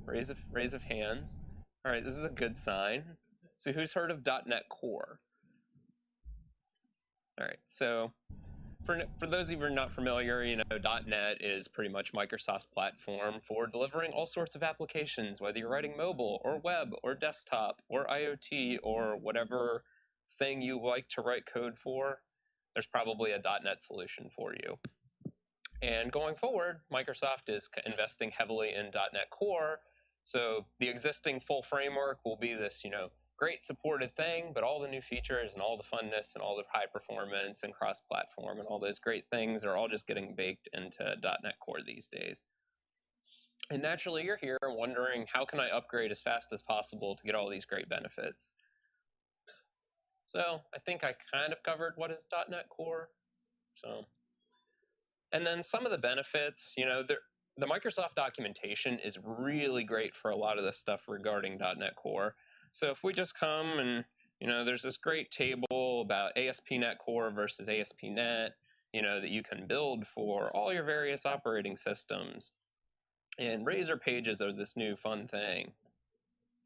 Raise of hands. All right, this is a good sign. So who's heard of .NET Core? All right, so for those of you who are not familiar, .NET is pretty much Microsoft's platform for delivering all sorts of applications, whether you're writing mobile or web or desktop or IoT or whatever thing you like to write code for, there's probably a .NET solution for you. And going forward, Microsoft is investing heavily in .NET Core, so the existing full framework will be this, great supported thing, but all the new features and all the funness and all the high performance and cross-platform and all those great things are all just getting baked into .NET Core these days. And naturally, you're here wondering, how can I upgrade as fast as possible to get all these great benefits? So I think I kind of covered what is .NET Core. And then some of the benefits, the Microsoft documentation is really great for a lot of the stuff regarding .NET Core. So if we just come and, there's this great table about Asp Net Core versus Asp Net, that you can build for all your various operating systems. And Razor pages are this new fun thing.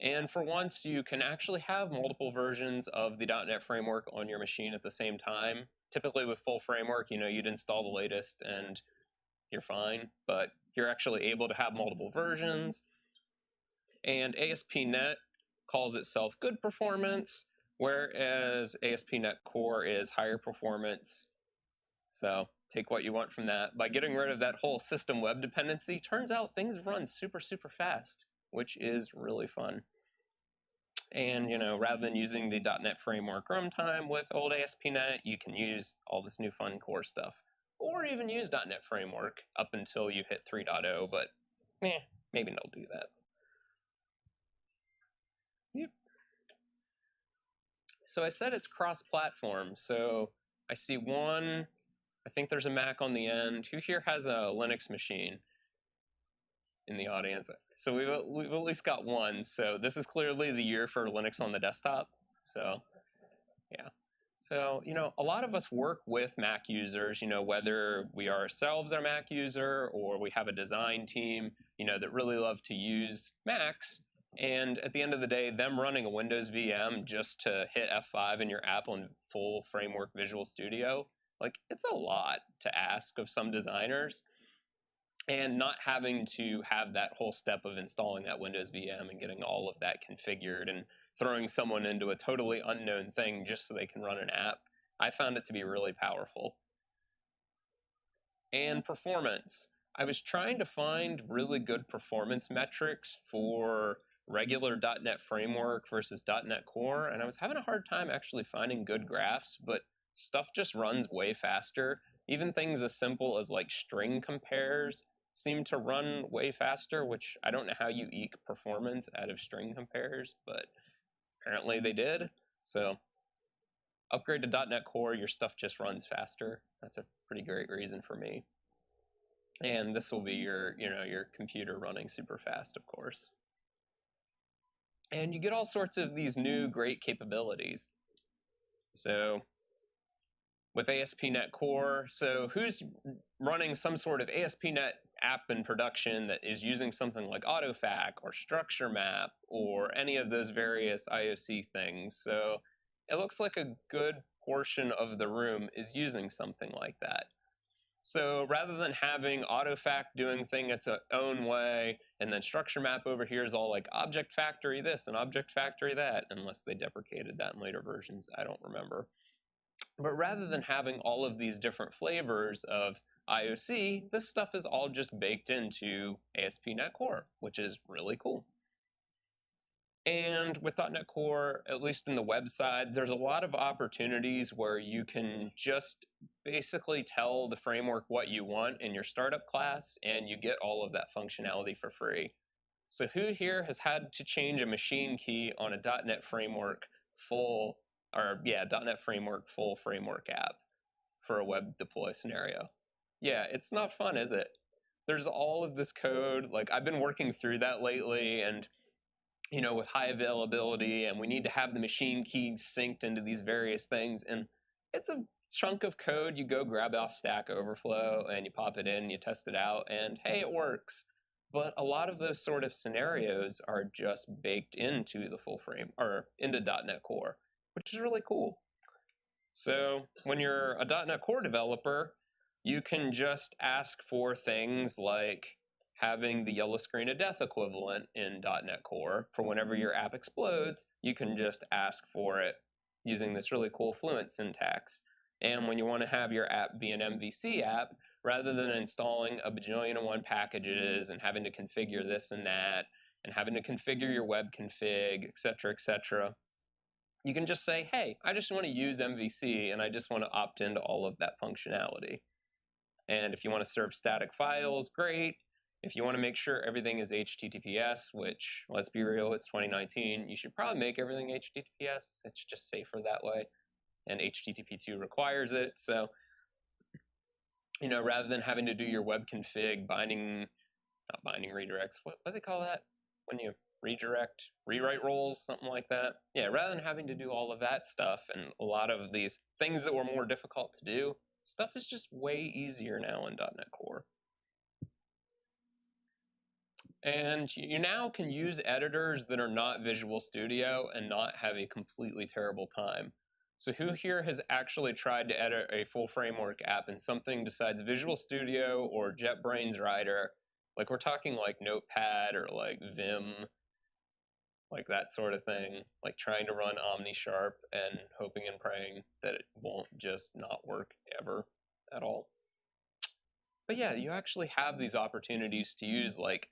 And for once, you can actually have multiple versions of the .NET framework on your machine at the same time. Typically with full framework, you'd install the latest and you're fine, but you're actually able to have multiple versions. And Asp Net calls itself good performance, whereas Asp Net Core is higher performance. So take what you want from that. By getting rid of that whole system web dependency, turns out things run super, super fast, which is really fun. And, rather than using the .NET Framework runtime with old ASP.NET, you can use all this new fun core stuff. Or even use .NET Framework up until you hit 3.0, but maybe they'll do that. Yep. So I said it's cross-platform. So I see one, I think there's a Mac on the end. Who here has a Linux machine in the audience? So we've at least got one. So this is clearly the year for Linux on the desktop. So yeah. So, a lot of us work with Mac users, whether we ourselves are Mac user or we have a design team, that really love to use Macs. And at the end of the day, them running a Windows VM just to hit F5 in your app on full framework Visual Studio, it's a lot to ask of some designers. And not having to have that whole step of installing that Windows VM and getting all of that configured and throwing someone into a totally unknown thing just so they can run an app, I found it to be really powerful. And performance. I was trying to find really good performance metrics for regular .NET Framework versus .NET Core, and I was having a hard time actually finding good graphs, but stuff just runs way faster. Even things as simple as string compares seem to run way faster, which I don't know how you eke performance out of string compares, but apparently they did. So upgrade to .NET Core, your stuff just runs faster. That's a pretty great reason for me. And this will be your computer running super fast, of course. And you get all sorts of these new great capabilities. So with ASP.NET Core, so who's running some sort of ASP.NET app in production that is using something like AutoFac or Structure Map or any of those various IOC things? So it looks like a good portion of the room is using something like that. So rather than having AutoFac doing things its own way, and then Structure Map over here is all like Object Factory this and Object Factory that, unless they deprecated that in later versions, I don't remember. But rather than having all of these different flavors of IOC, this stuff is all just baked into ASP.NET Core, which is really cool. And with .NET Core, at least in the web side, there's a lot of opportunities where you can just basically tell the framework what you want in your startup class, and you get all of that functionality for free. So who here has had to change a machine key on a .NET Framework full framework app for a web deploy scenario? Yeah, it's not fun, is it? There's all of this code. I've been working through that lately, and with high availability, and we need to have the machine key synced into these various things, and it's a chunk of code. You go grab off Stack Overflow and you pop it in, you test it out, and hey, it works. But a lot of those sort of scenarios are just baked into the full frame, or into .NET Core, which is really cool. So when you're a .NET Core developer, you can just ask for things like having the yellow screen of death equivalent in .NET Core. For whenever your app explodes, you can just ask for it using this really cool Fluent syntax. And when you want to have your app be an MVC app, rather than installing a bajillion and one packages and having to configure this and that, and having to configure your web config, etc., you can just say, hey, I just want to use MVC and I just want to opt into all of that functionality. And if you want to serve static files, great. If you want to make sure everything is HTTPS, which, let's be real, it's 2019, you should probably make everything HTTPS. It's just safer that way. And HTTP2 requires it. So, rather than having to do your web config not binding redirects, what do they call that? When you rewrite roles, something like that. Yeah, rather than having to do all of that stuff and a lot of these things that were more difficult to do, stuff is just way easier now in .NET Core. And you now can use editors that are not Visual Studio and not have a completely terrible time. So who here has actually tried to edit a full framework app in something besides Visual Studio or JetBrains Rider? Like we're talking like Notepad or like Vim, like that sort of thing, like trying to run Omni Sharp and hoping and praying that it won't just not work ever at all. But yeah, you actually have these opportunities to use like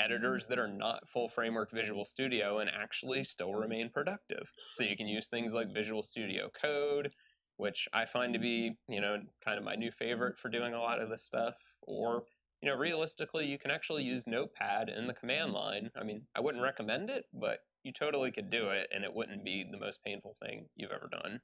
editors that are not full framework Visual Studio and actually still remain productive. So you can use things like Visual Studio Code, which I find to be, kind of my new favorite for doing a lot of this stuff. Or, realistically, you can actually use Notepad in the command line. I mean, I wouldn't recommend it, but you totally could do it, and it wouldn't be the most painful thing you've ever done.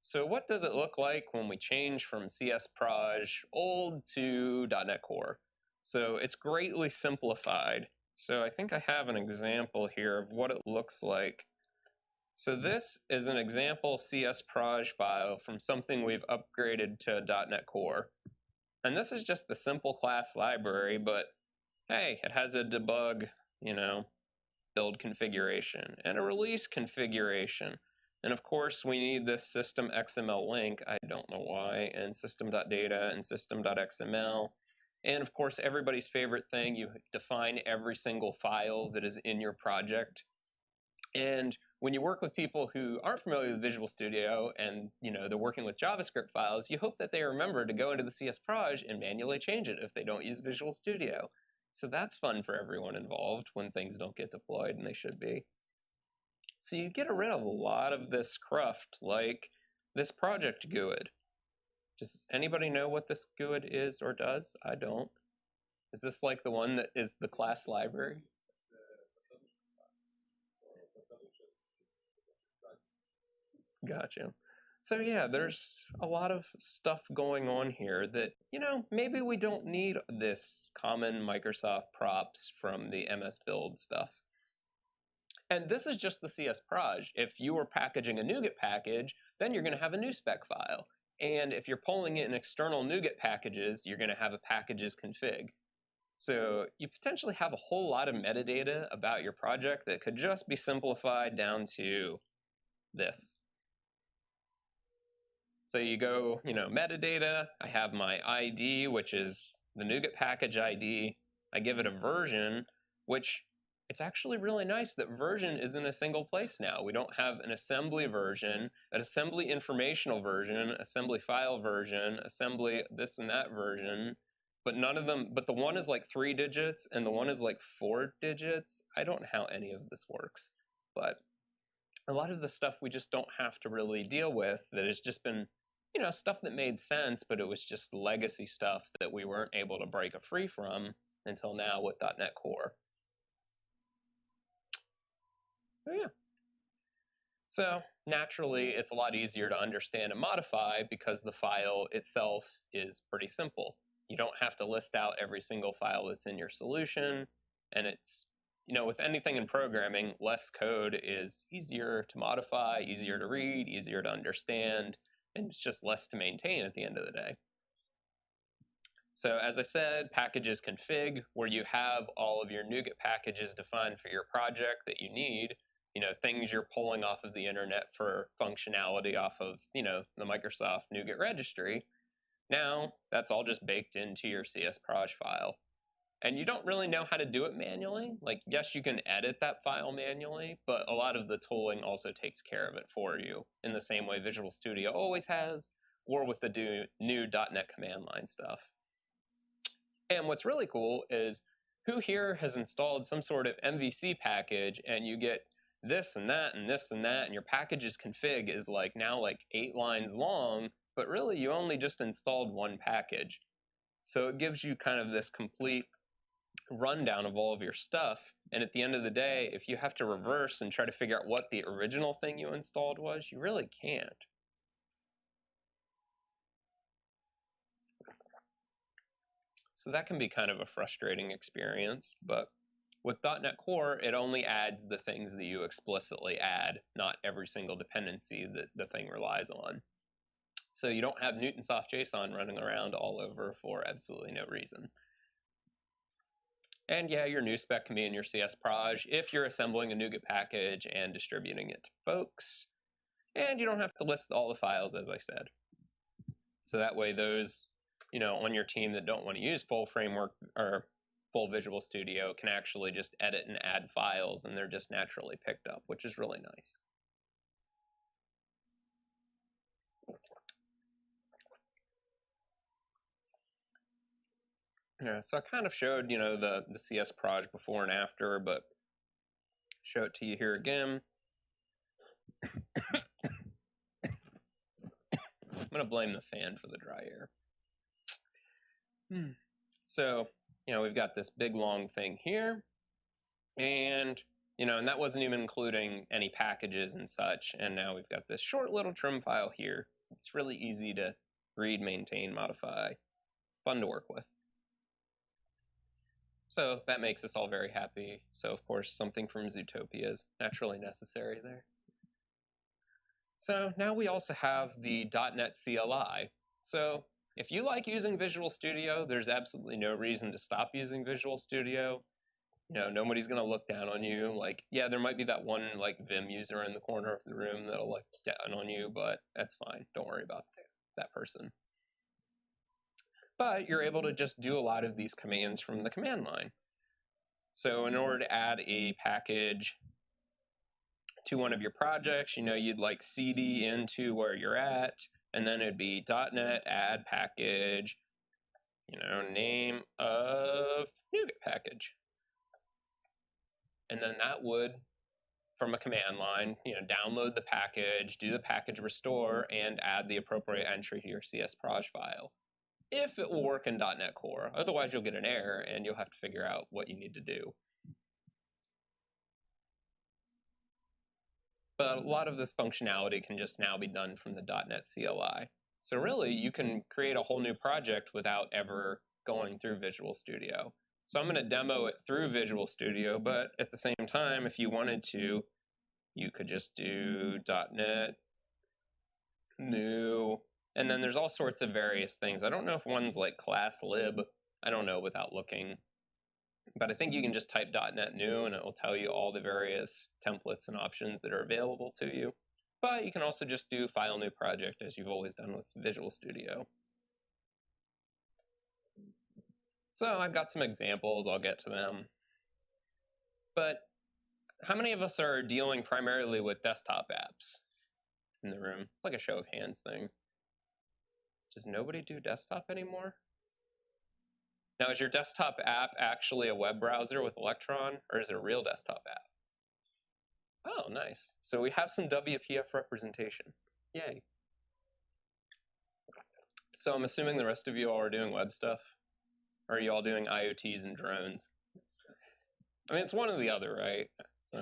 So what does it look like when we change from CS Proj old to .NET Core? So it's greatly simplified. So I think I have an example here of what it looks like. So this is an example CS Proj file from something we've upgraded to .NET Core. And this is just the simple class library, but hey, it has a debug, build configuration and a release configuration. And of course, we need this system XML link. I don't know why, and system.data and system.xml. And of course, everybody's favorite thing, you define every single file that is in your project. And when you work with people who aren't familiar with Visual Studio and they're working with JavaScript files, you hope that they remember to go into the CS Proj and manually change it if they don't use Visual Studio. So that's fun for everyone involved when things don't get deployed, and they should be. So you get rid of a lot of this cruft, like this project GUID. Does anybody know what this GUID is or does? I don't. Is this like the one that is the class library? Gotcha. So yeah, there's a lot of stuff going on here that, maybe we don't need this common Microsoft props from the MS Build stuff. And this is just the CS Proj. If you were packaging a NuGet package, then you're going to have a NuSpec file. And if you're pulling in external NuGet packages, you're going to have a packages config. So you potentially have a whole lot of metadata about your project that could just be simplified down to this. So you go, metadata, I have my ID, which is the NuGet package ID. I give it a version, which it's actually really nice that version is in a single place now. We don't have an assembly version, an assembly informational version, assembly file version, assembly this and that version, but none of them, but the one is like 3 digits and the one is like 4 digits. I don't know how any of this works, but a lot of the stuff we just don't have to really deal with that has just been, stuff that made sense, but it was just legacy stuff that we weren't able to break free from until now with .NET Core. So yeah. So naturally, it's a lot easier to understand and modify because the file itself is pretty simple. You don't have to list out every single file that's in your solution, and it's, with anything in programming, less code is easier to modify, easier to read, easier to understand, and it's just less to maintain at the end of the day. So as I said, packages config, where you have all of your NuGet packages defined for your project that you need, things you're pulling off of the internet for functionality off of, the Microsoft NuGet registry. Now, that's all just baked into your CSproj file. And you don't really know how to do it manually. Like, yes, you can edit that file manually, but a lot of the tooling also takes care of it for you in the same way Visual Studio always has, or with the new .NET command line stuff. And what's really cool is who here has installed some sort of MVC package and you get this and that and this and that, and your package's config is now 8 lines long, but really you only just installed one package. So it gives you kind of this complete rundown of all of your stuff. And at the end of the day, if you have to reverse and try to figure out what the original thing you installed was, you really can't. So that can be kind of a frustrating experience, but with .NET Core, it only adds the things that you explicitly add, not every single dependency that the thing relies on. So you don't have Newtonsoft JSON running around all over for absolutely no reason. And yeah, your new spec can be in your CSproj if you're assembling a NuGet package and distributing it to folks. And you don't have to list all the files, as I said. So that way those on your team that don't want to use full framework or full Visual Studio can actually just edit and add files, and they're just naturally picked up, which is really nice. Yeah, so I kind of showed, the CSproj before and after, but show it to you here again. I'm going to blame the fan for the dry air. So, we've got this big long thing here, and, and that wasn't even including any packages and such, and now we've got this short little trim file here. It's really easy to read, maintain, modify, fun to work with. So that makes us all very happy. So of course, something from Zootopia is naturally necessary there. So now we also have the .NET CLI. So if you like using Visual Studio, there's absolutely no reason to stop using Visual Studio. Nobody's going to look down on you. Yeah, there might be that one Vim user in the corner of the room that'll look down on you, but that's fine. Don't worry about that person. But you're able to just do a lot of these commands from the command line. So in order to add a package to one of your projects, you'd cd into where you're at, and then it'd be .NET add package, name of NuGet package. And then that would, from a command line, download the package, do the package restore, and add the appropriate entry to your CSproj file, if it will work in .NET Core. Otherwise, you'll get an error, and you'll have to figure out what you need to do. But a lot of this functionality can just now be done from the .NET CLI. So really, you can create a whole new project without ever going through Visual Studio. So I'm going to demo it through Visual Studio, but at the same time, if you wanted to, you could just do .NET new, and then there's all sorts of various things. I don't know if one's like class lib. I don't know without looking. But I think you can just type .NET new, and it will tell you all the various templates and options that are available to you. But you can also just do file new project, as you've always done with Visual Studio. So I've got some examples. I'll get to them. But how many of us are dealing primarily with desktop apps in the room? It's like a show of hands thing. Does nobody do desktop anymore? Now, is your desktop app actually a web browser with Electron, or is it a real desktop app? Oh, nice. So we have some WPF representation. Yay. So I'm assuming the rest of you all are doing web stuff? Or are you all doing IoTs and drones? I mean, it's one or the other, right? So,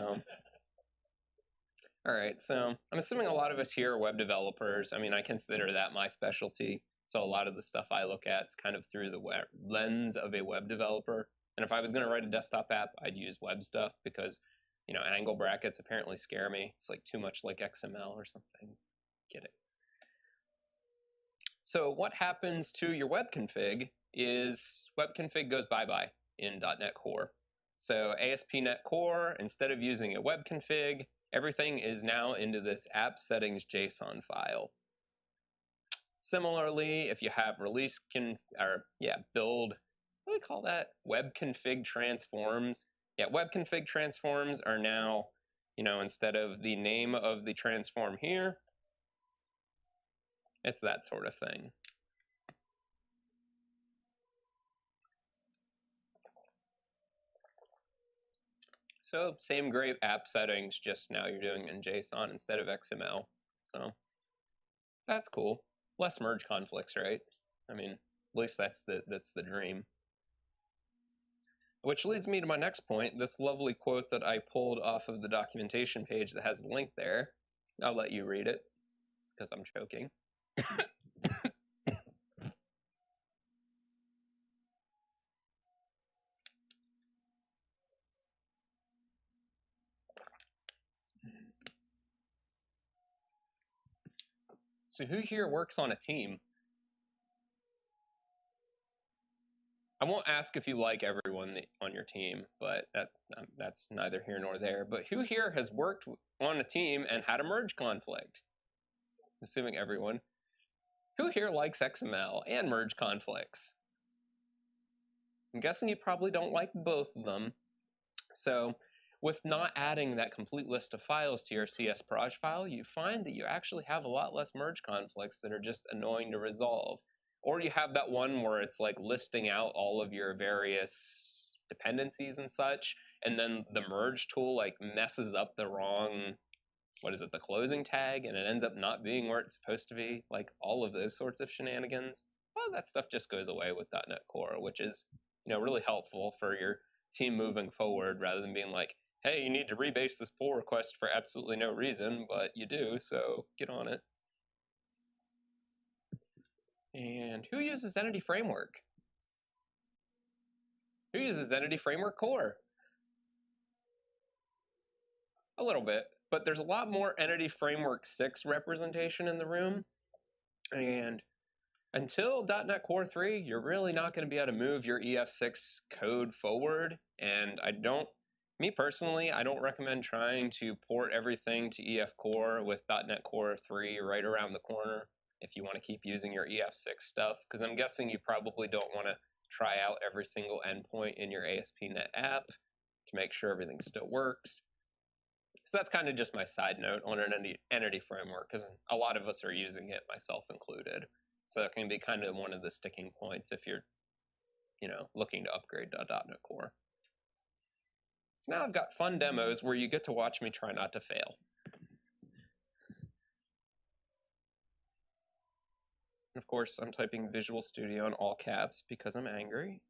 all right, so I'm assuming a lot of us here are web developers. I mean, I consider that my specialty. So a lot of the stuff I look at is kind of through the lens of a web developer. And if I was going to write a desktop app, I'd use web stuff because, angle brackets apparently scare me. It's like too much like XML or something. Get it? So what happens to your web config is webconfig goes bye-bye in .NET Core. So Asp Net Core, instead of using a webconfig, everything is now into this app settings JSON file. Similarly, if you have build, what do we call that? Web config transforms. Yeah, web config transforms are now, instead of the name of the transform here, it's that sort of thing. So same great app settings, just now you're doing in JSON instead of XML. So that's cool. Less merge conflicts, right? I mean, at least that's the dream. Which leads me to my next point, this lovely quote that I pulled off of the documentation page that has the link there. I'll let you read it, because I'm choking. So who here works on a team? I won't ask if you like everyone on your team, but that's neither here nor there. But who here has worked on a team and had a merge conflict? Assuming everyone. Who here likes XML and merge conflicts? I'm guessing you probably don't like both of them. So with not adding that complete list of files to your CS_proj file, you find that you actually have a lot less merge conflicts that are just annoying to resolve. Or you have that one where it's like listing out all of your various dependencies and such, and then the merge tool like messes up the wrong, the closing tag, and it ends up not being where it's supposed to be, like all of those sorts of shenanigans. Well, that stuff just goes away with .NET Core, which is, really helpful for your team moving forward, rather than being like, hey, you need to rebase this pull request for absolutely no reason, but you do, so get on it. And who uses Entity Framework? Who uses Entity Framework Core? A little bit, but there's a lot more Entity Framework 6 representation in the room. And until .NET Core 3, you're really not going to be able to move your EF6 code forward. And me personally, I don't recommend trying to port everything to EF Core with .NET Core 3 right around the corner if you want to keep using your EF6 stuff, because I'm guessing you probably don't want to try out every single endpoint in your ASP.NET app to make sure everything still works. So that's kind of just my side note on an entity framework, because a lot of us are using it, myself included. So it can be kind of one of the sticking points if you're, looking to upgrade to .NET Core. So now I've got fun demos where you get to watch me try not to fail. Of course, I'm typing Visual Studio in all caps because I'm angry.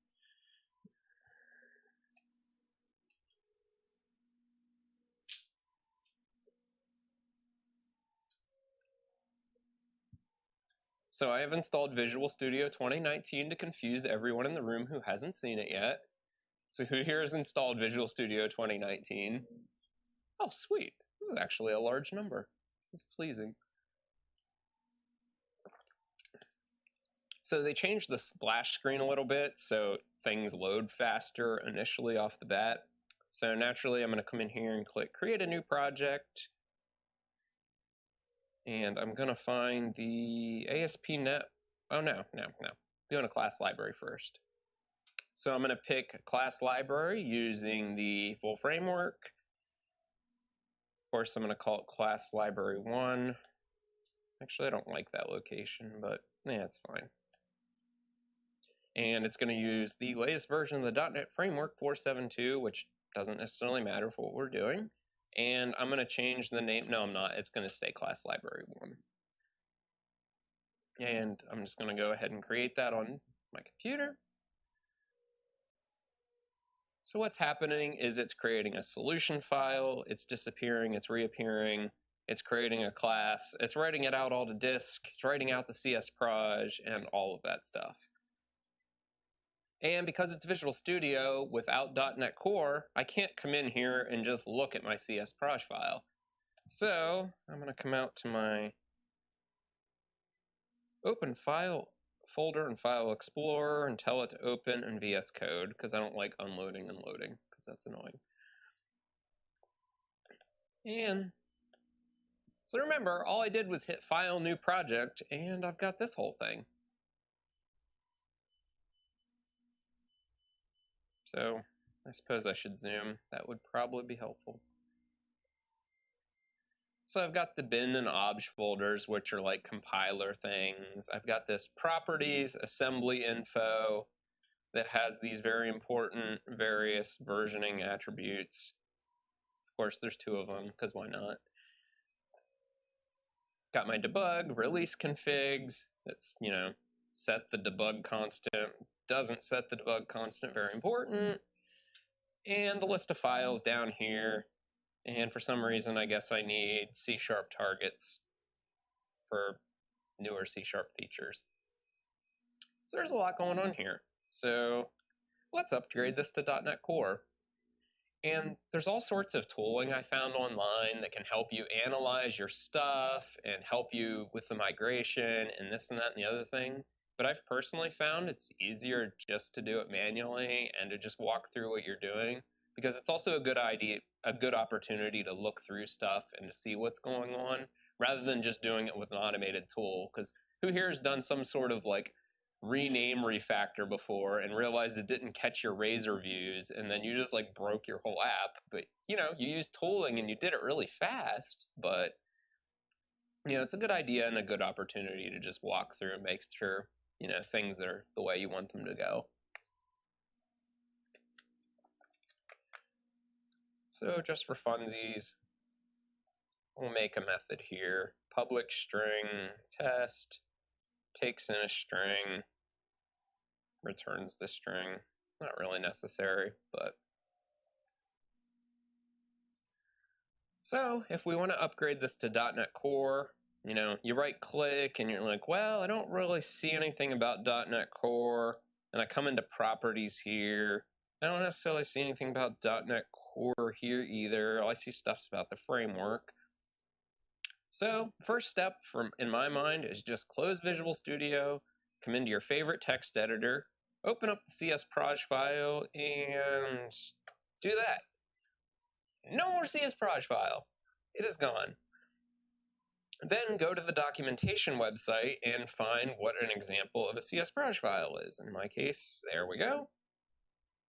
So I have installed Visual Studio 2019 to confuse everyone in the room who hasn't seen it yet. So who here has installed Visual Studio 2019? Oh, sweet. This is actually a large number. This is pleasing. So they changed the splash screen a little bit, so things load faster initially off the bat. So naturally, I'm going to come in here and click Create a New Project. And I'm going to find the ASP.NET. Oh, no. Doing a class library first. So I'm going to pick a class library using the full framework. Of course, I'm going to call it class library 1. Actually, I don't like that location, but yeah, it's fine. And it's going to use the latest version of the .NET Framework 4.7.2, which doesn't necessarily matter for what we're doing. And I'm going to change the name. No, I'm not. It's going to stay class library 1. And I'm just going to go ahead and create that on my computer. So what's happening is it's creating a solution file. It's disappearing. It's reappearing. It's creating a class. It's writing it out all to disk. It's writing out the CS_proj and all of that stuff. And because it's Visual Studio without .NET Core, I can't come in here and just look at my CS_proj file. So I'm going to come out to my open file. folder in File Explorer and tell it to open in VS Code, because I don't like unloading and loading, because that's annoying. And so remember, all I did was hit File, New Project, and I've got this whole thing. So I suppose I should zoom. That would probably be helpful. So I've got the bin and obj folders, which are like compiler things. I've got this properties assembly info that has these very important various versioning attributes. Of course, there's 2 of them, because why not? Got my debug, release configs, that's, set the debug constant, doesn't set the debug constant, very important. And the list of files down here. And for some reason, I guess I need C# targets for newer C# features. So there's a lot going on here. So let's upgrade this to .NET Core. And there's all sorts of tooling I found online that can help you analyze your stuff and help you with the migration and this and that and the other thing. But I've personally found it's easier just to do it manually and to just walk through what you're doing, because it's also a good opportunity to look through stuff and to see what's going on, rather than just doing it with an automated tool. Because who here has done some sort of like rename refactor before and realized it didn't catch your razor views, and then you just like broke your whole app? But you used tooling and you did it really fast. But it's a good idea and a good opportunity to just walk through and make sure things are the way you want them to go. So just for funsies, we'll make a method here. Public string test takes in a string, returns the string. Not really necessary, but. So if we want to upgrade this to .NET Core, you right click and you're like, well, I don't really see anything about .NET Core. And I come into properties here. I don't necessarily see anything about .NET Core here either. All I see stuff's about the framework. So first step in my mind is just close Visual Studio, come into your favorite text editor, open up the CSproj file, and do that. No more CSproj file. It is gone. Then go to the documentation website and find what an example of a CSproj file is. In my case, there we go.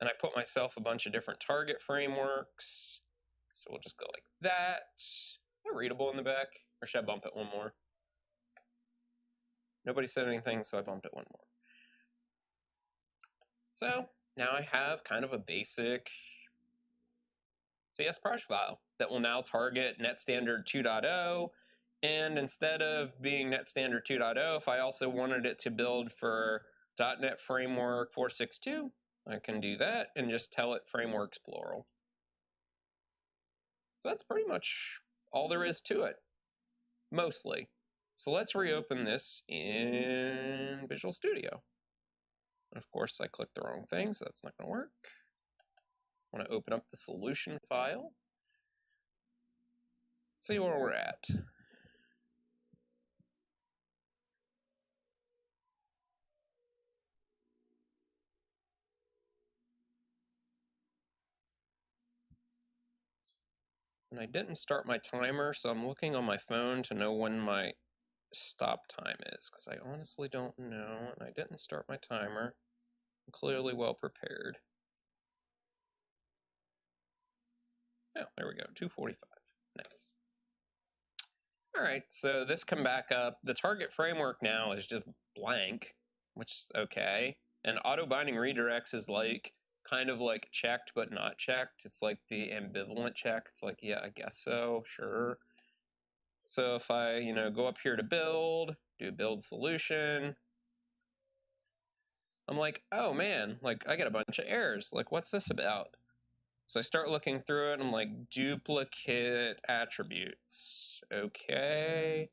And I put myself a bunch of different target frameworks. So we'll just go like that. Is that readable in the back? Or should I bump it one more? Nobody said anything, so I bumped it one more. So now I have kind of a basic CSproj file that will now target NetStandard 2.0. And instead of being NetStandard 2.0, if I also wanted it to build for .NET Framework 4.6.2, I can do that and just tell it frameworks plural. So that's pretty much all there is to it, mostly. So let's reopen this in Visual Studio. And of course, I clicked the wrong thing, so that's not going to work. I want to open up the solution file, see where we're at. And I didn't start my timer, so I'm looking on my phone to know when my stop time is, because I honestly don't know, and I didn't start my timer. I'm clearly well prepared. Oh, there we go, 2:45. Nice. All right, so this come back up. The target framework now is just blank, which is okay. And auto binding redirects is like kind of like checked but not checked. It's like the ambivalent check. It's like, yeah, I guess so, sure. So if I, go up here to build, do build solution, I'm like, oh man, like I get a bunch of errors. Like, what's this about? So I start looking through it and I'm like, duplicate attributes. Okay.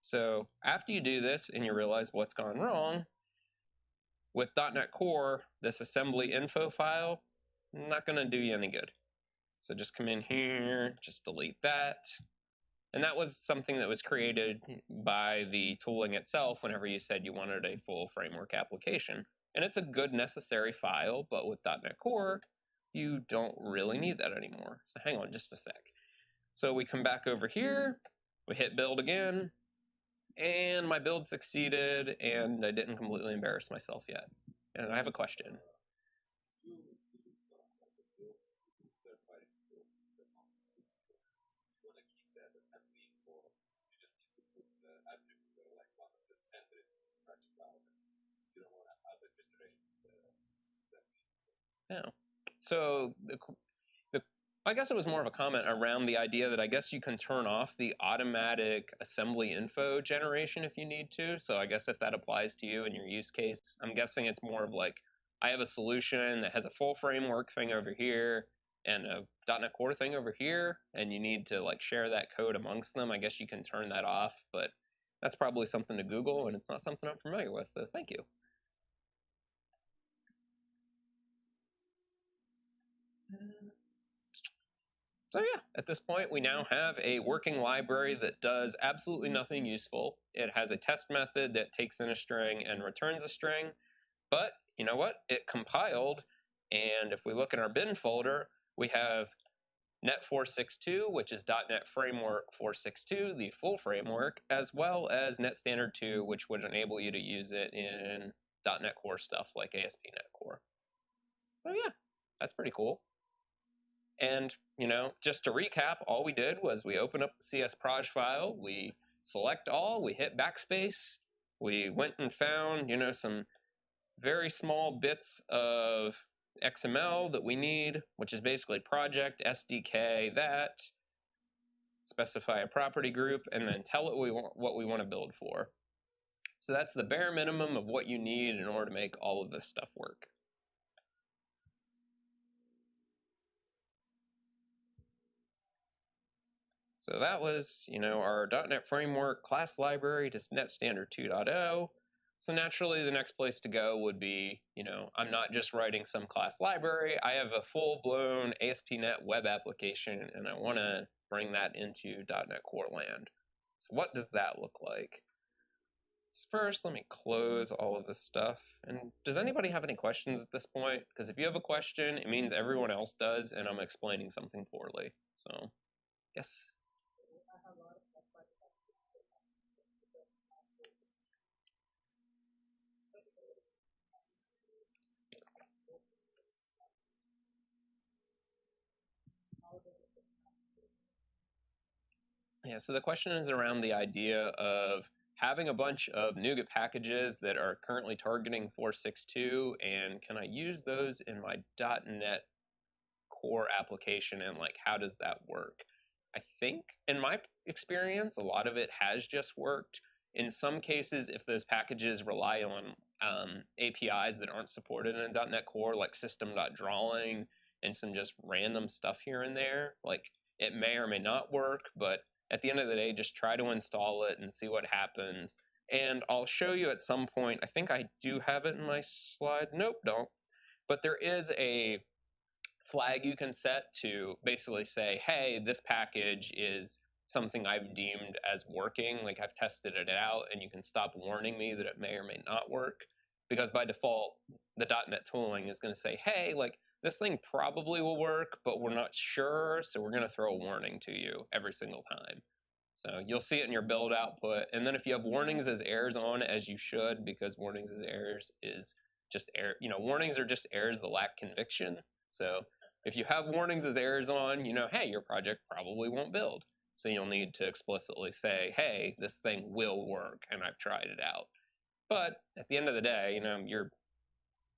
So after you do this and you realize what's gone wrong, with .NET Core, this assembly info file, not going to do you any good. So just come in here, just delete that. And that was something that was created by the tooling itself whenever you said you wanted a full framework application. And it's a good necessary file, but with .NET Core, you don't really need that anymore. So hang on just a sec. So we come back over here, we hit build again, and my build succeeded, and I didn't completely embarrass myself yet. And I have a question. Yeah. So I guess it was more of a comment around the idea that I guess you can turn off the automatic assembly info generation if you need to. So I guess if that applies to you in your use case, I'm guessing it's more of like, I have a solution that has a full framework thing over here and a .NET Core thing over here, and you need to like share that code amongst them. I guess you can turn that off, but that's probably something to Google, and it's not something I'm familiar with, so thank you. So yeah, at this point, we now have a working library that does absolutely nothing useful. It has a test method that takes in a string and returns a string, but you know what? It compiled, and if we look in our bin folder, we have Net 462, which is .NET Framework 462, the full framework, as well as Net Standard 2, which would enable you to use it in .NET Core stuff like Asp Net Core. So yeah, that's pretty cool. And, you know, just to recap, all we did was we open up the CS proj file, we select all, we hit backspace, we went and found, you know, some very small bits of XML that we need, which is basically project, SDK, that, specify a property group, and then tell it what we want to build for. So that's the bare minimum of what you need in order to make all of this stuff work. So that was, you know, our .NET Framework class library to .NET Standard 2.0. So naturally, the next place to go would be, you know, I'm not just writing some class library. I have a full-blown ASP.NET web application, and I want to bring that into .NET Core land. So what does that look like? So first, let me close all of this stuff. And does anybody have any questions at this point? Because if you have a question, it means everyone else does, and I'm explaining something poorly. So, yes. Yeah, so the question is around the idea of having a bunch of NuGet packages that are currently targeting 4.6.2, and can I use those in my .NET Core application, and like, how does that work? I think, in my experience, a lot of it has just worked. In some cases, if those packages rely on APIs that aren't supported in .NET Core, like system.drawing and some just random stuff here and there, like, it may or may not work, but at the end of the day, just try to install it and see what happens. And I'll show you at some point, I think I do have it in my slides. Nope, don't. But there is a flag you can set to basically say, hey, this package is something I've deemed as working, like I've tested it out, and you can stop warning me that it may or may not work. Because by default, the .NET tooling is going to say, hey, like, this thing probably will work, but we're not sure, so we're going to throw a warning to you every single time. So you'll see it in your build output. And then if you have warnings as errors on, as you should, because warnings as errors is just error, you know, warnings are just errors that lack conviction. So if you have warnings as errors on, you know, hey, your project probably won't build. So you'll need to explicitly say, hey, this thing will work, and I've tried it out. But at the end of the day, you know, you're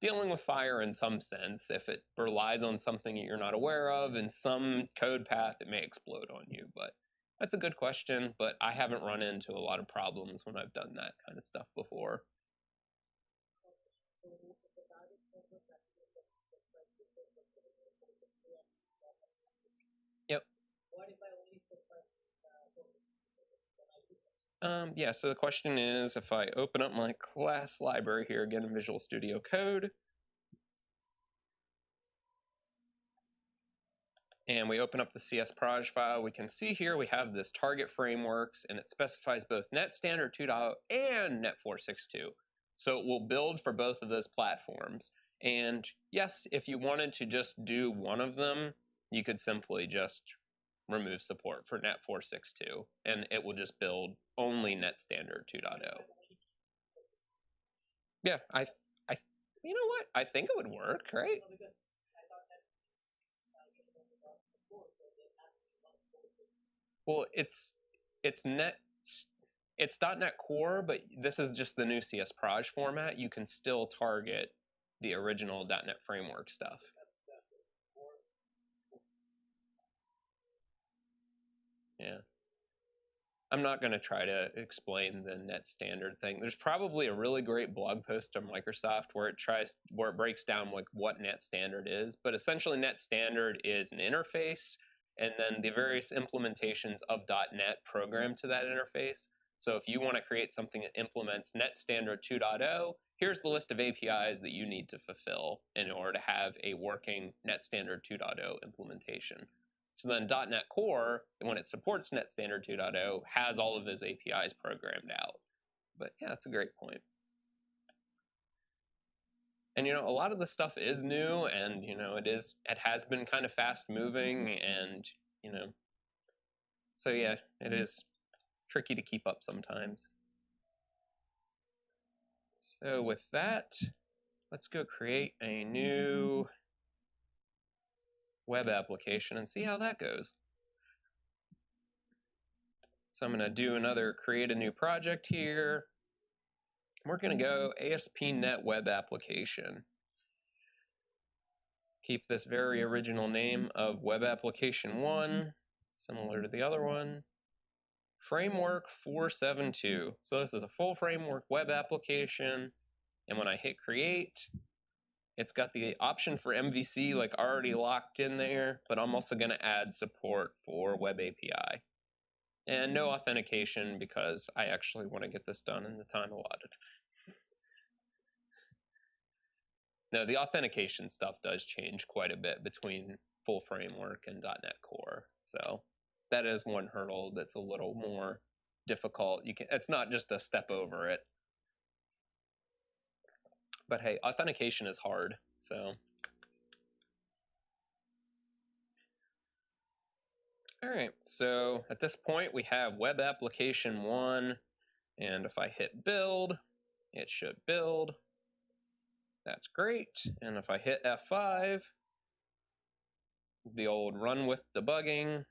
dealing with fire in some sense. If it relies on something you're not aware of in some code path, it may explode on you. But that's a good question, but I haven't run into a lot of problems when I've done that kind of stuff before. Yep. Yeah, so the question is, if I open up my class library here again in Visual Studio Code, and we open up the CSproj file, we can see here we have this target frameworks, and it specifies both Net Standard 2.0 and Net 4.6.2. So it will build for both of those platforms. And yes, if you wanted to just do one of them, you could simply just remove support for Net 4.6.2, and it will just build only Net Standard 2.0. Yeah, you know what? I think it would work, right? Well, it's Dotnet Core, but this is just the new CSproj format. You can still target the original .NET Framework stuff. Yeah. I'm not going to try to explain the net standard thing. There's probably a really great blog post on Microsoft where it breaks down like what net standard is, but essentially net standard is an interface, and then the various implementations of .NET program to that interface. So if you want to create something that implements Net Standard 2.0, here's the list of APIs that you need to fulfill in order to have a working Net Standard 2.0 implementation. So then .NET Core, when it supports Net Standard 2.0, has all of those APIs programmed out. But yeah, that's a great point. And a lot of the stuff is new, and it has been kind of fast moving, and so yeah, it is tricky to keep up sometimes. So with that, let's go create a new web application and see how that goes. So I'm going to create a new project here. We're going to go ASP.NET Web Application. Keep this very original name of Web Application 1, similar to the other one. Framework 4.7.2. So this is a full framework web application. And when I hit create, it's got the option for MVC like already locked in there, but I'm also going to add support for Web API. And no authentication because I actually want to get this done in the time allotted. No, the authentication stuff does change quite a bit between full framework and .NET Core. So that is one hurdle that's a little more difficult. It's not just a step over it. But hey, authentication is hard, so. All right, so at this point we have web application 1, and if I hit build, it should build. That's great. And if I hit F5, the old run with debugging.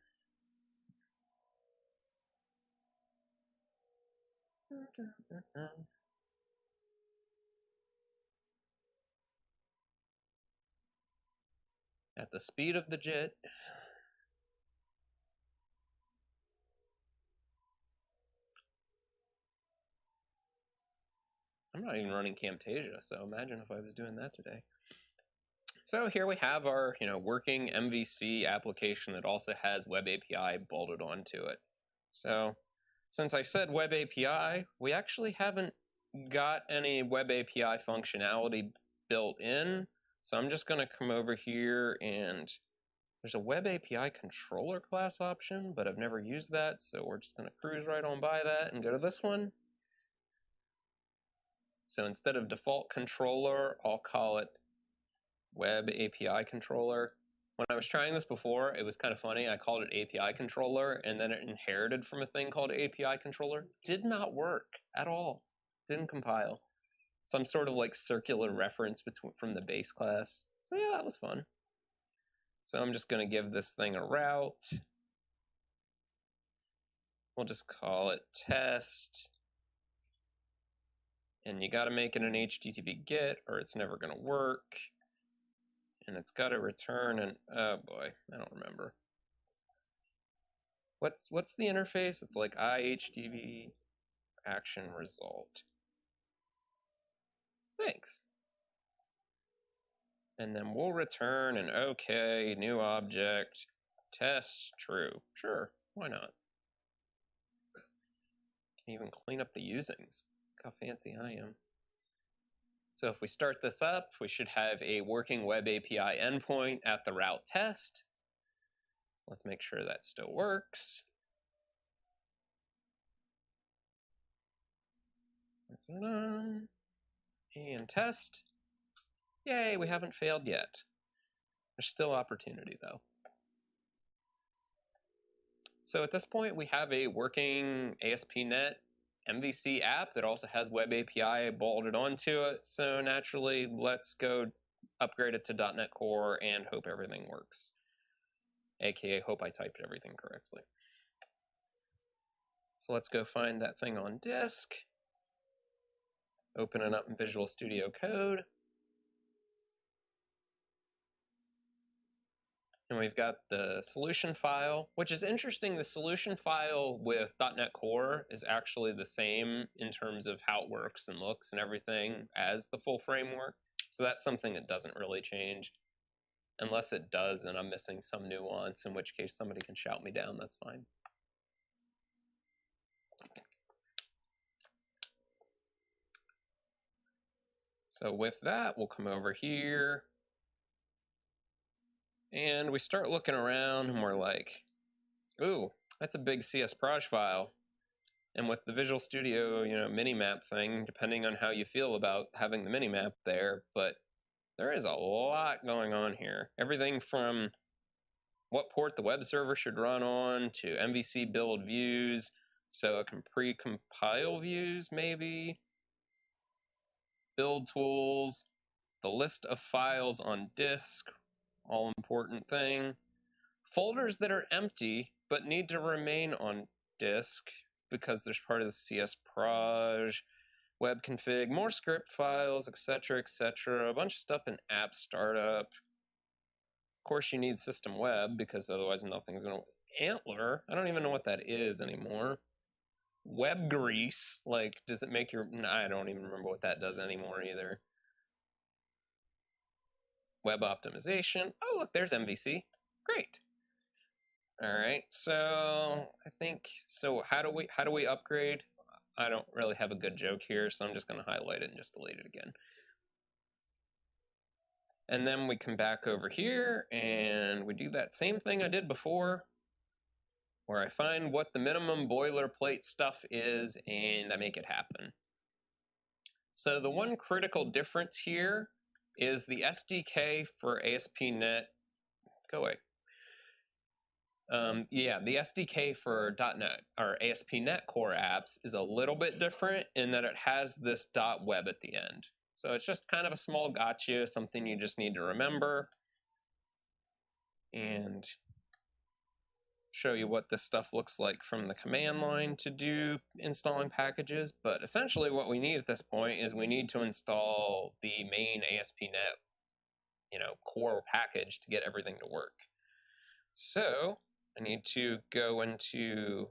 At the speed of the jet. I'm not even running Camtasia, so imagine if I was doing that today. So here we have our, working MVC application that also has Web API bolted onto it. So since I said Web API, we actually haven't got any Web API functionality built in. So I'm just going to come over here, and there's a Web API controller class option, but I've never used that. So we're just going to cruise right on by that and go to this one. So instead of default controller, I'll call it Web API controller. When I was trying this before, it was kind of funny. I called it API controller, and then it inherited from a thing called API controller. Did not work at all. Didn't compile. Some sort of like circular reference from the base class. So yeah, that was fun. So I'm just going to give this thing a route. We'll just call it test. And you got to make it an HTTP GET, or it's never going to work. And it's got to return an, oh boy, I don't remember. What's the interface? It's like IHTTP action result. Thanks. And then we'll return an OK, new object, test true. Sure, why not? Can even clean up the usings. Look how fancy I am. So if we start this up, we should have a working Web API endpoint at the route test. Let's make sure that still works. And test. Yay, we haven't failed yet. There's still opportunity though. So at this point, we have a working ASP.NET MVC app that also has Web API bolted onto it. So naturally, let's go upgrade it to .NET Core and hope everything works. AKA hope I typed everything correctly. So let's go find that thing on disk. Open it up in Visual Studio Code. And we've got the solution file, which is interesting. The solution file with .NET Core is actually the same in terms of how it works and looks and everything as the full framework. So that's something that doesn't really change. Unless it does and I'm missing some nuance, in which case somebody can shout me down, that's fine. So with that, we'll come over here. And we start looking around and we're like, ooh, that's a big CS proj file. And with the Visual Studio, minimap thing, depending on how you feel about having the minimap there, but there is a lot going on here. Everything from what port the web server should run on to MVC build views, so it can pre-compile views maybe, build tools, the list of files on disk, all important thing. Folders that are empty but need to remain on disk because there's part of the CS proj, web config, more script files, etc., etc. A bunch of stuff in app startup. Of course, you need system web because otherwise nothing's going to. Antler, I don't even know what that is anymore. Web grease, like, does it make your. I don't even remember what that does anymore either. Web optimization. Oh, look, there's MVC. Great. All right, so I think, so how do we upgrade? I don't really have a good joke here, so I'm just going to highlight it and just delete it again. And then we come back over here and we do that same thing I did before, where I find what the minimum boilerplate stuff is and I make it happen. So the one critical difference here is the SDK for ASP.NET. Go away. Yeah, the SDK for .NET or ASP.NET Core apps is a little bit different in that it has this .web at the end. So it's just kind of a small gotcha, something you just need to remember. And show you what this stuff looks like from the command line to do installing packages. But essentially what we need at this point is we need to install the main ASP.NET, core package to get everything to work. So I need to go into,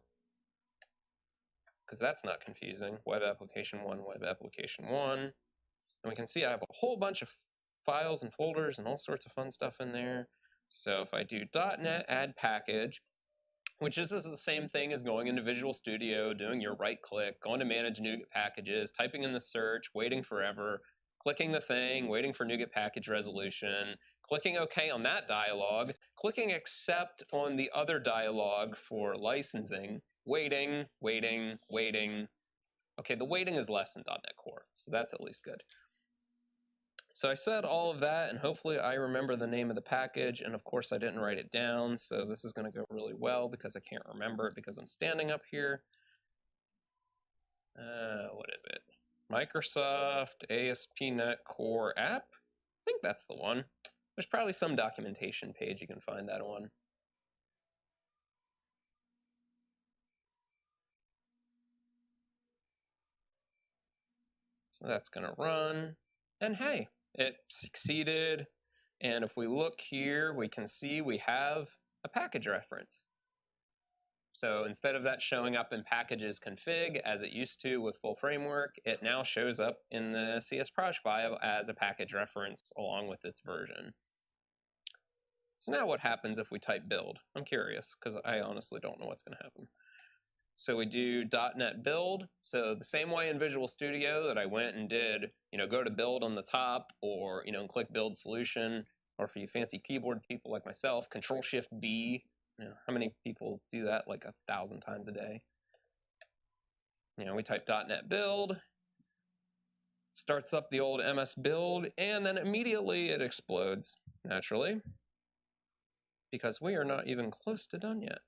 because that's not confusing, web application 1, web application 1. And we can see I have a whole bunch of files and folders and all sorts of fun stuff in there. So if I do .NET add package, which is the same thing as going into Visual Studio, doing your right click, going to manage NuGet packages, typing in the search, waiting forever, clicking the thing, waiting for NuGet package resolution, clicking OK on that dialog, clicking accept on the other dialog for licensing, waiting, waiting, waiting. Okay, the waiting is less in .NET Core, so that's at least good. So I said all of that, and hopefully I remember the name of the package, and of course I didn't write it down, so this is going to go really well because I can't remember it because I'm standing up here. What is it? Microsoft ASP.NET Core app? I think that's the one. There's probably some documentation page you can find that on. So that's going to run, and hey, it succeeded. And if we look here, we can see we have a package reference. So instead of that showing up in packages config as it used to with full framework, it now shows up in the CS proj file as a package reference along with its version. So now what happens if we type build? I'm curious because I honestly don't know what's going to happen. So we do .NET Build. So the same way in Visual Studio that I went and did, go to build on the top or, click build solution, or for you fancy keyboard people like myself, Control-Shift-B You know, how many people do that like 1,000 times a day? You know, we type .NET Build, starts up the old MS Build, and then immediately it explodes, naturally, because we are not even close to done yet,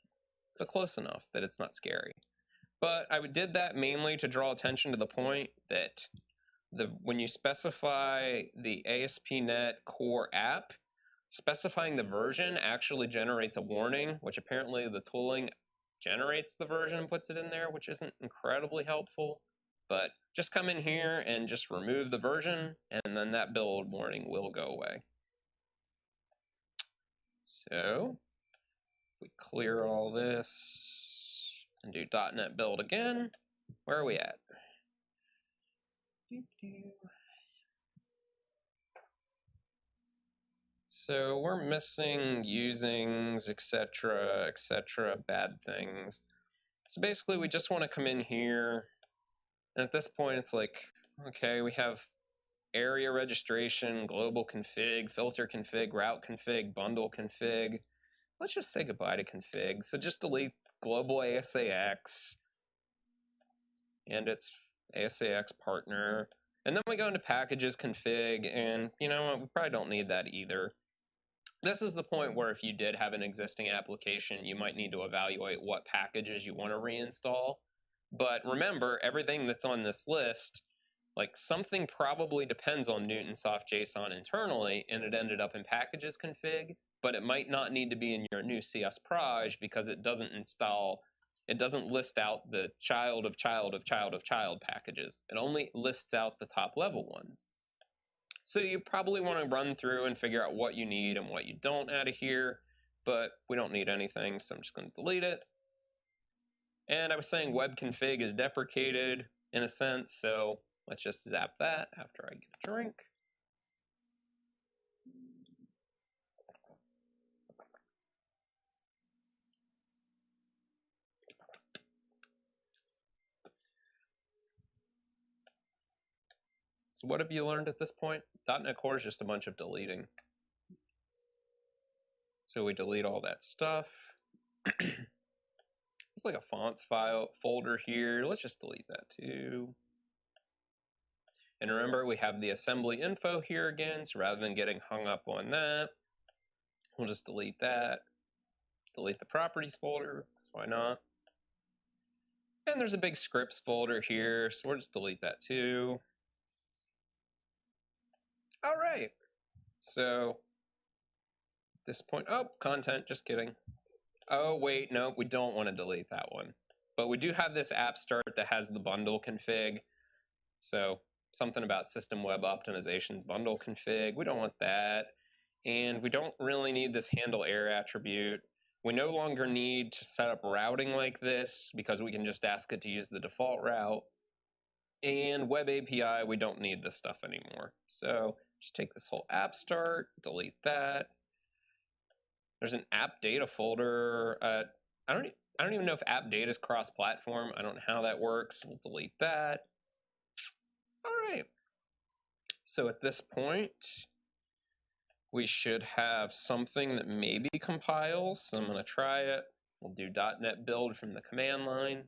but close enough that it's not scary. But I did that mainly to draw attention to the point that when you specify the Asp Net Core app, specifying the version actually generates a warning, which apparently the tooling generates the version and puts it in there, which isn't incredibly helpful. But just come in here and just remove the version, and then that build warning will go away. So if we clear all this and do .NET Build again, where are we at? So we're missing usings, etc., bad things. So basically we just want to come in here, and at this point it's like, okay, we have area registration, global config, filter config, route config, bundle config. Let's just say goodbye to config. So just delete global ASAX and its ASAX partner. And then we go into packages config, and you know what, we probably don't need that either. This is the point where if you did have an existing application, you might need to evaluate what packages you want to reinstall. But remember, everything that's on this list, like something probably depends on Newtonsoft JSON internally, and it ended up in packages config, but it might not need to be in your new CS proj because it doesn't list out the child of child of child of child packages. It only lists out the top level ones. So you probably want to run through and figure out what you need and what you don't out of here, but we don't need anything, so I'm just going to delete it. And I was saying web config is deprecated in a sense, so let's just zap that after I get a drink. So what have you learned at this point? .NET Core is just a bunch of deleting. So we delete all that stuff. There's like a fonts file folder here. Let's just delete that too. And remember, we have the assembly info here again, so rather than getting hung up on that, we'll just delete that. Delete the properties folder, because why not? And there's a big scripts folder here, so we'll just delete that too. All right, so at this point, oh, content, just kidding. Oh, wait, no, we don't want to delete that one. But we do have this app start that has the bundle config. So something about system web optimizations bundle config, we don't want that. And we don't really need this handle error attribute. We no longer need to set up routing like this because we can just ask it to use the default route. And web API, we don't need this stuff anymore. So just take this whole app start, delete that. There's an app data folder. I don't even know if app data is cross-platform. I don't know how that works. We'll delete that. All right. So at this point, we should have something that maybe compiles. So I'm going to try it. We'll do .NET Build from the command line.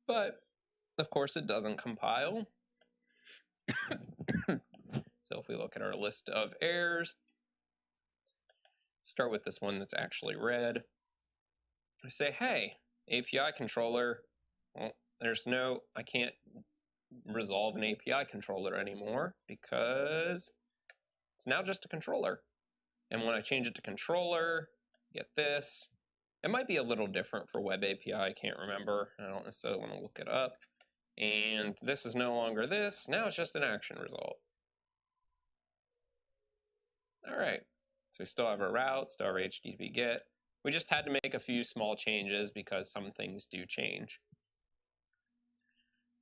But of course, it doesn't compile. So if we look at our list of errors, start with this one that's actually red. I say, hey, API controller. Well, I can't resolve an API controller anymore because it's now just a controller. And when I change it to controller, get this. It might be a little different for web API, I can't remember. I don't necessarily want to look it up. And this is no longer this, now it's just an action result. All right. So we still have our route, still have our HTTP GET. We just had to make a few small changes because some things do change.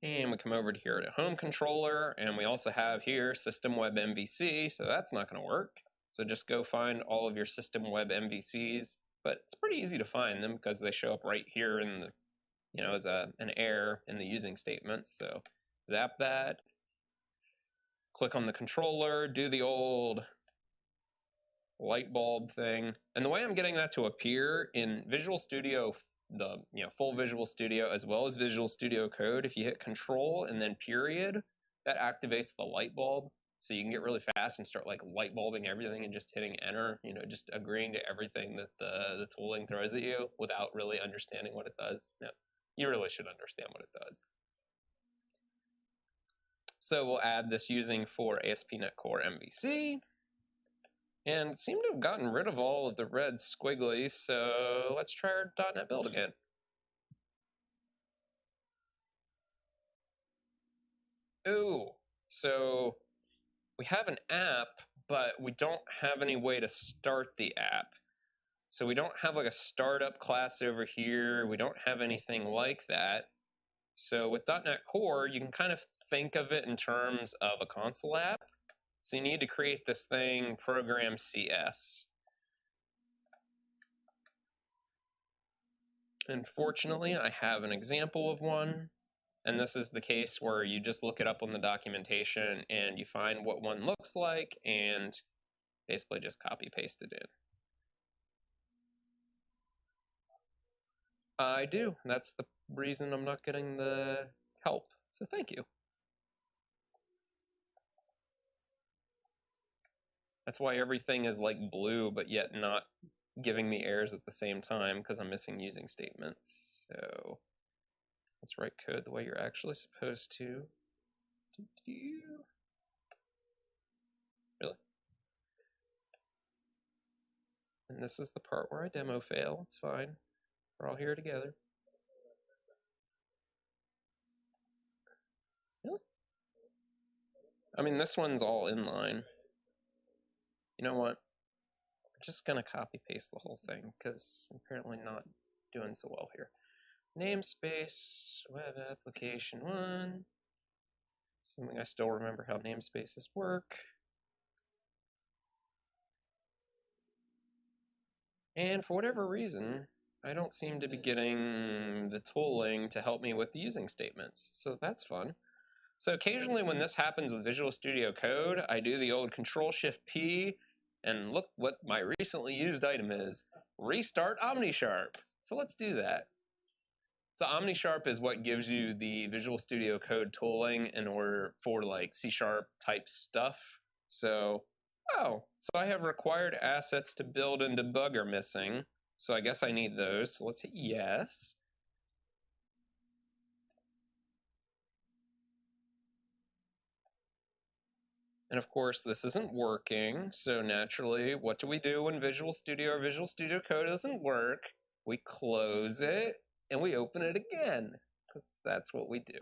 And we come over to here to home controller, and we also have here system web MVC, so that's not going to work. So just go find all of your system web MVCs, but it's pretty easy to find them because they show up right here in the, as an error in the using statements. So zap that, click on the controller, do the old light bulb thing. And the way I'm getting that to appear in Visual Studio, the full Visual Studio as well as Visual Studio Code, if you hit Control and then period, that activates the light bulb. So you can get really fast and start like light bulbing everything and just hitting enter, just agreeing to everything that the tooling throws at you without really understanding what it does. No, you really should understand what it does. So we'll add this using for Asp Net Core MVC. And it seemed to have gotten rid of all of the red squiggly, so let's try our .NET Build again. Ooh, so we have an app, but we don't have any way to start the app. So we don't have like a startup class over here. We don't have anything like that. So with .NET Core, you can kind of think of it in terms of a console app. So you need to create this thing, program CS. And fortunately, I have an example of one. And this is the case where you just look it up on the documentation and you find what one looks like and basically just copy paste it in. I do. That's the reason I'm not getting the help. So thank you. That's why everything is like blue, but yet not giving me errors at the same time because I'm missing using statements. So let's write code the way you're actually supposed to. Really? And this is the part where I demo fail. It's fine. We're all here together. Really? I mean, this one's all inline. You know what? I'm just going to copy paste the whole thing because I'm apparently not doing so well here. Namespace, web application 1. Assuming I still remember how namespaces work. And for whatever reason, I don't seem to be getting the tooling to help me with the using statements. So that's fun. So occasionally when this happens with Visual Studio Code, I do the old Control-Shift-P, and look what my recently used item is. Restart OmniSharp. So let's do that. So OmniSharp is what gives you the Visual Studio Code tooling in order for like C# type stuff. So, so I have required assets to build and debug are missing. So I guess I need those. So let's hit yes. And of course, this isn't working. So naturally, what do we do when Visual Studio or Visual Studio Code doesn't work? We close it and we open it again, because that's what we do.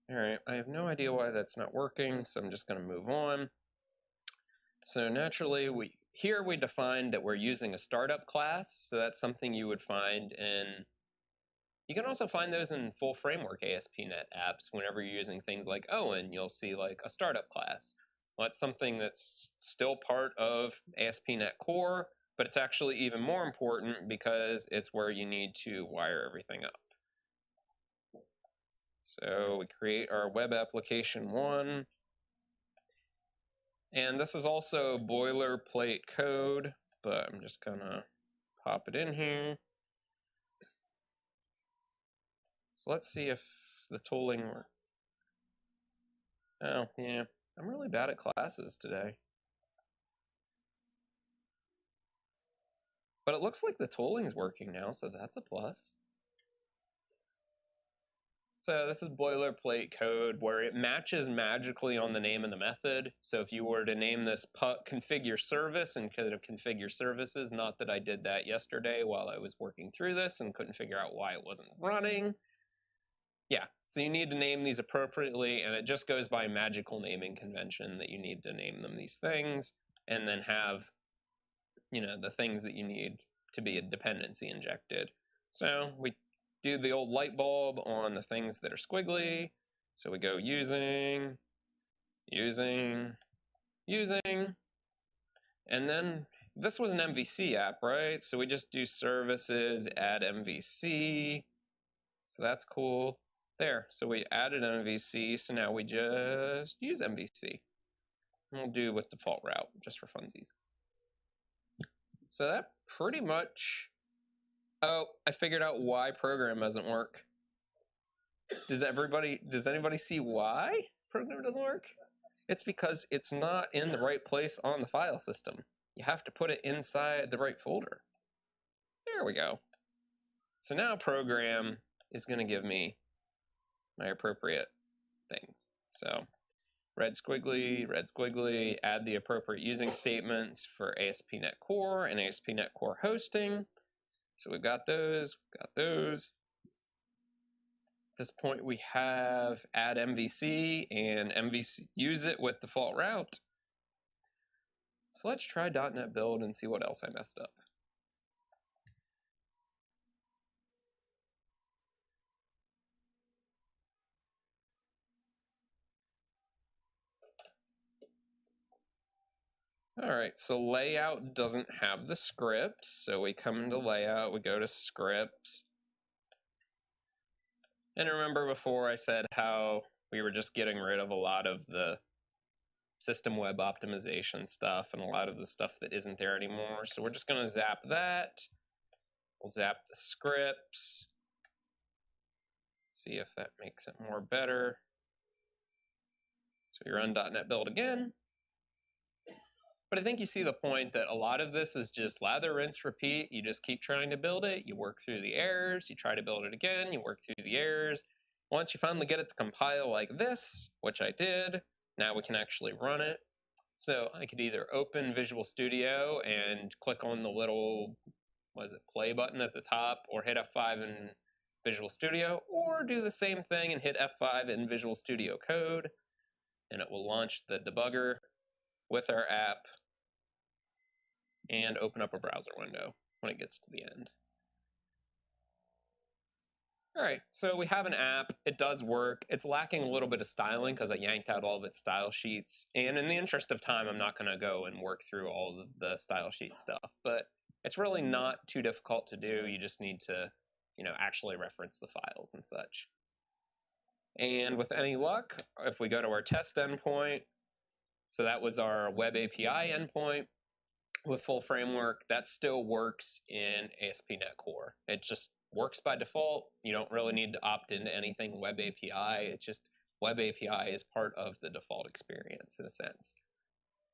All right, I have no idea why that's not working, so I'm just going to move on. So naturally, here we defined that we're using a startup class, so that's something you would find in... You can also find those in full framework ASP.NET apps. Whenever you're using things like Owen, you'll see like a startup class. Well, that's something that's still part of ASP.NET Core, but it's actually even more important because it's where you need to wire everything up. So we create our web application 1. And this is also boilerplate code, but I'm just gonna pop it in here. So let's see if the tooling works. Oh, yeah. I'm really bad at classes today. But it looks like the tooling's working now, so that's a plus. So this is boilerplate code where it matches magically on the name of the method. So if you were to name this configure service instead of configure services, not that I did that yesterday while I was working through this and couldn't figure out why it wasn't running. Yeah, so you need to name these appropriately, and it just goes by magical naming convention that you need to name them these things, and then have, the things that you need to be a dependency injected. So we do the old light bulb on the things that are squiggly. So we go using, and then this was an MVC app, right? So we just do services, add MVC. So that's cool there. So we added MVC, so now we just use MVC. And we'll do with default route, just for funsies. So that pretty much... Oh, I figured out why program doesn't work. Does anybody see why program doesn't work? It's because it's not in the right place on the file system. You have to put it inside the right folder. There we go. So now program is going to give me my appropriate things. So red squiggly, add the appropriate using statements for Asp Net Core and Asp Net Core hosting. So we've got those, At this point we have add MVC and MVC use it with default route. So let's try Dotnet Build and see what else I messed up. All right, so layout doesn't have the script. So we come into layout, we go to scripts. And remember before I said how we were just getting rid of a lot of the system web optimization stuff and a lot of the stuff that isn't there anymore. So we're just going to zap that. We'll zap the scripts. See if that makes it more better. So we run .NET Build again. But I think you see the point that a lot of this is just lather, rinse, repeat. You just keep trying to build it. You work through the errors. You try to build it again. You work through the errors. Once you finally get it to compile like this, which I did, now we can actually run it. So I could either open Visual Studio and click on the little, play button at the top, or hit F5 in Visual Studio, or do the same thing and hit F5 in Visual Studio Code, and it will launch the debugger with our app and open up a browser window when it gets to the end. All right, so we have an app. It does work. It's lacking a little bit of styling because I yanked out all of its style sheets. And in the interest of time, I'm not going to go and work through all of the style sheet stuff. But it's really not too difficult to do. You just need to, actually reference the files and such. And with any luck, if we go to our test endpoint, so that was our web API endpoint with full framework, that still works in Asp Net Core. It just works by default. You don't really need to opt into anything web API. It's just web API is part of the default experience in a sense.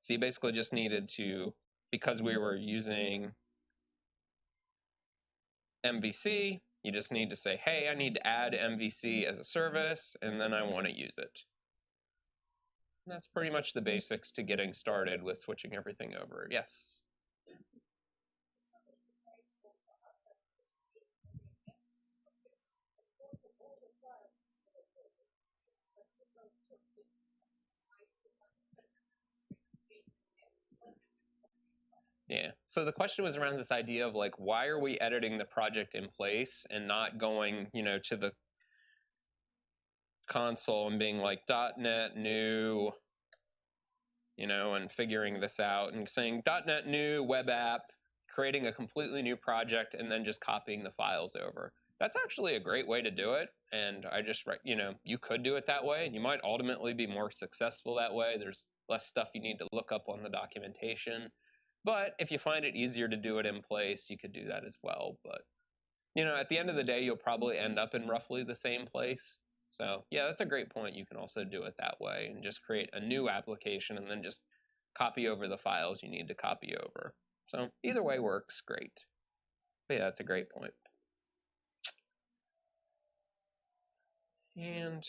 So you basically just needed to, because we were using MVC, you just need to say, hey, I need to add MVC as a service, and then I want to use it. And that's pretty much the basics to getting started with switching everything over. Yes? Yeah, so the question was around this idea of why are we editing the project in place and not going, to the console and being like .NET new, and figuring this out and saying .NET new web app, creating a completely new project and then just copying the files over. That's actually a great way to do it. And I just, you could do it that way and you might ultimately be more successful that way. There's less stuff you need to look up on the documentation. But if you find it easier to do it in place, you could do that as well. But, at the end of the day, you'll probably end up in roughly the same place. So yeah, that's a great point. You can also do it that way and just create a new application and then just copy over the files you need to copy over. So either way works great. But yeah, that's a great point. And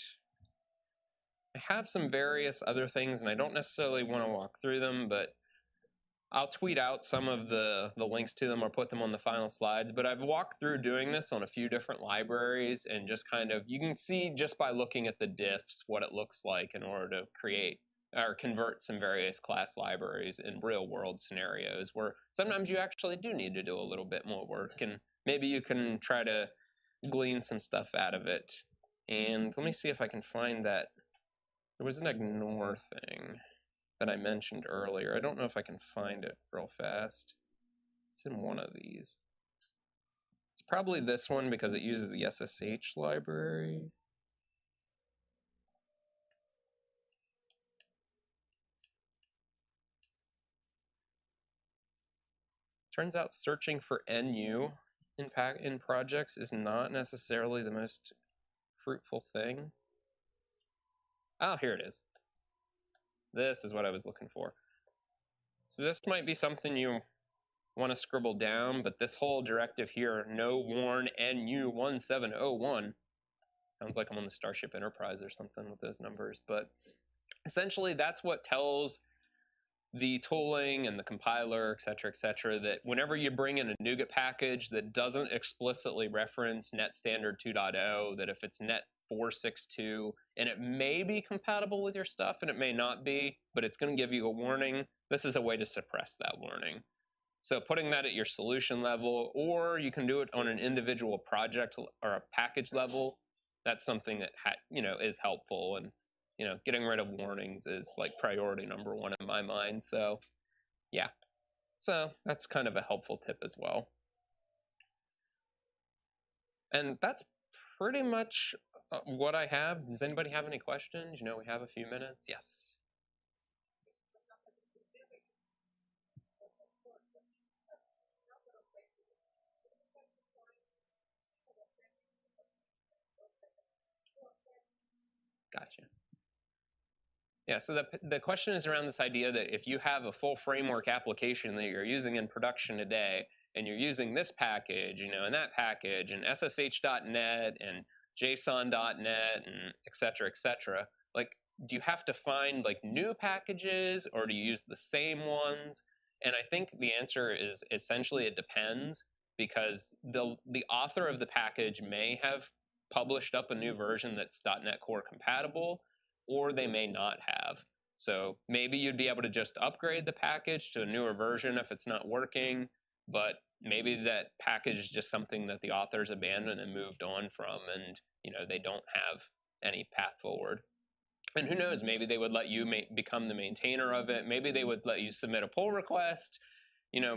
I have some various other things, and I don't necessarily want to walk through them, but I'll tweet out some of the links to them or put them on the final slides. But I've walked through doing this on a few different libraries and just kind of, you can see just by looking at the diffs what it looks like in order to create or convert some various class libraries in real world scenarios where sometimes you actually do need to do a little bit more work, and maybe you can try to glean some stuff out of it. And let me see if I can find that. There was an ignore thing that I mentioned earlier. I don't know if I can find it real fast. It's in one of these. It's probably this one because it uses the SSH library. Turns out searching for NU in projects is not necessarily the most fruitful thing. Oh, here it is. This is what I was looking for. So this might be something you want to scribble down, but this whole directive here, no warn NU1701, sounds like I'm on the Starship Enterprise or something with those numbers, but essentially that's what tells the tooling and the compiler, et cetera, that whenever you bring in a NuGet package that doesn't explicitly reference Net Standard 2.0, that if it's Net 462, and it may be compatible with your stuff and it may not be, but it's going to give you a warning, this is a way to suppress that warning. So putting that at your solution level, or you can do it on an individual project or a package level, that's something that is helpful. And getting rid of warnings is like priority number one in my mind. So yeah, so that's kind of a helpful tip as well. And that's pretty much what I have. Does anybody have any questions? We have a few minutes. Yes. Gotcha. Yeah, so the question is around this idea that if you have a full framework application that you're using in production today, and you're using this package, and that package, and SSH.net, and JSON.net, and et cetera, like, do you have to find like new packages, or do you use the same ones? And I think the answer is essentially it depends, because the author of the package may have published up a new version that's .NET Core compatible, or they may not have. So maybe you'd be able to just upgrade the package to a newer version if it's not working, but maybe that package is just something that the authors abandoned and moved on from, and they don't have any path forward. And who knows, maybe they would let you become the maintainer of it. Maybe they would let you submit a pull request,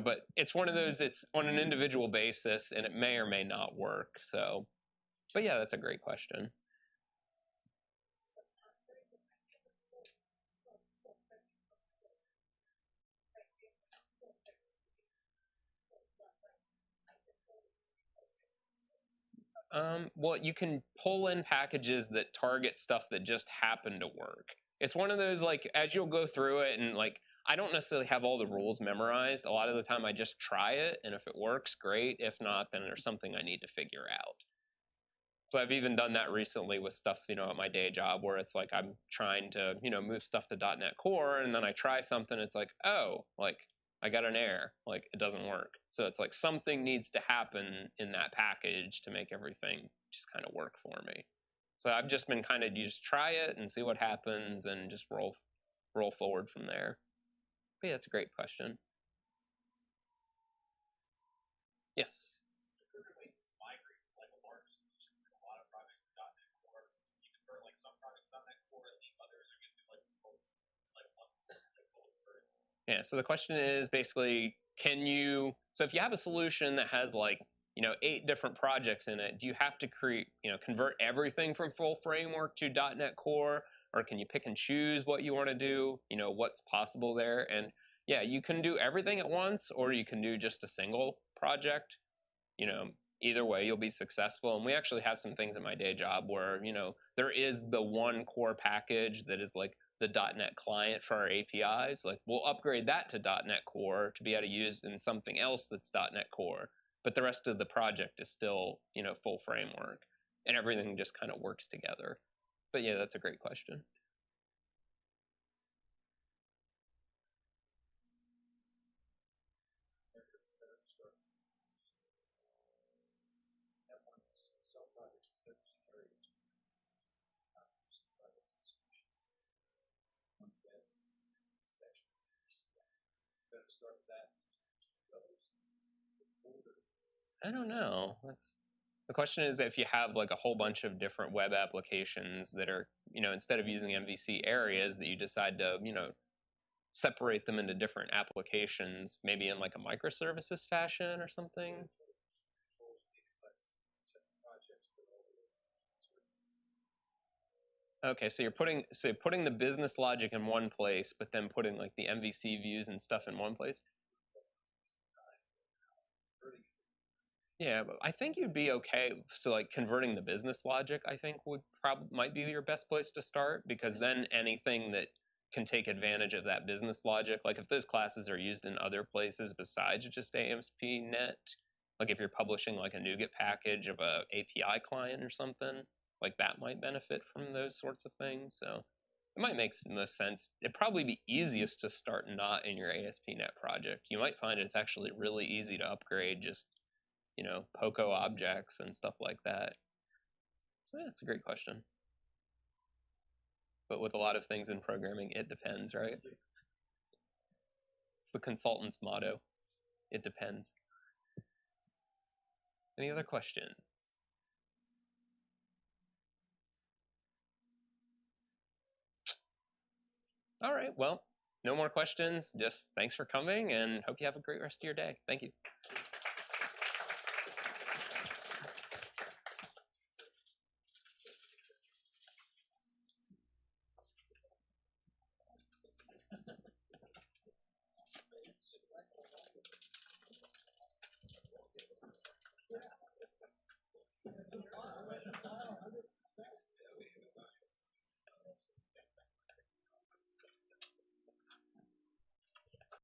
but it's one of those, it's on an individual basis, and it may or may not work. So, but yeah, that's a great question. Well, you can pull in packages that target stuff that just happen to work. It's one of those, like, as you'll go through it, and like, I don't necessarily have all the rules memorized. A lot of the time I just try it, and if it works, great. If not, then there's something I need to figure out. So I've even done that recently with stuff, at my day job, where it's like I'm trying to, move stuff to .NET Core, and then I try something, it's like, oh, like, I got an error, like, it doesn't work. So it's like something needs to happen in that package to make everything just kind of work for me. So I've just been kind of, you just try it and see what happens, and just roll forward from there. But yeah, that's a great question. Yes. Yeah, so the question is basically, so if you have a solution that has like, 8 different projects in it, do you have to convert everything from full framework to .NET Core, or can you pick and choose what you want to do, what's possible there? And yeah, you can do everything at once, or you can do just a single project. Either way, you'll be successful. And we actually have some things in my day job where, there is the one core package that is like the .NET client for our APIs. Like, we'll upgrade that to .NET Core to be able to use in something else that's .NET Core. But the rest of the project is still, full framework. And everything just kind of works together. But yeah, that's a great question. I don't know. The question is, if you have like a whole bunch of different web applications that are, instead of using MVC areas, that you decide to, separate them into different applications, maybe in like a microservices fashion or something. Okay, so you're putting the business logic in one place, but then putting like the MVC views and stuff in one place. Yeah, but I think you'd be okay. So like converting the business logic, I think might be your best place to start, because then anything that can take advantage of that business logic, like if those classes are used in other places besides just ASP.NET, like if you're publishing like a NuGet package of a API client or something, like that might benefit from those sorts of things. So it might make most sense. It'd probably be easiest to start not in your ASP.NET project. You might find it's actually really easy to upgrade just POCO objects and stuff like that. So yeah, that's a great question. But with a lot of things in programming, it depends, right? It's the consultant's motto. It depends. Any other questions? All right, well, no more questions. Just thanks for coming and hope you have a great rest of your day. Thank you.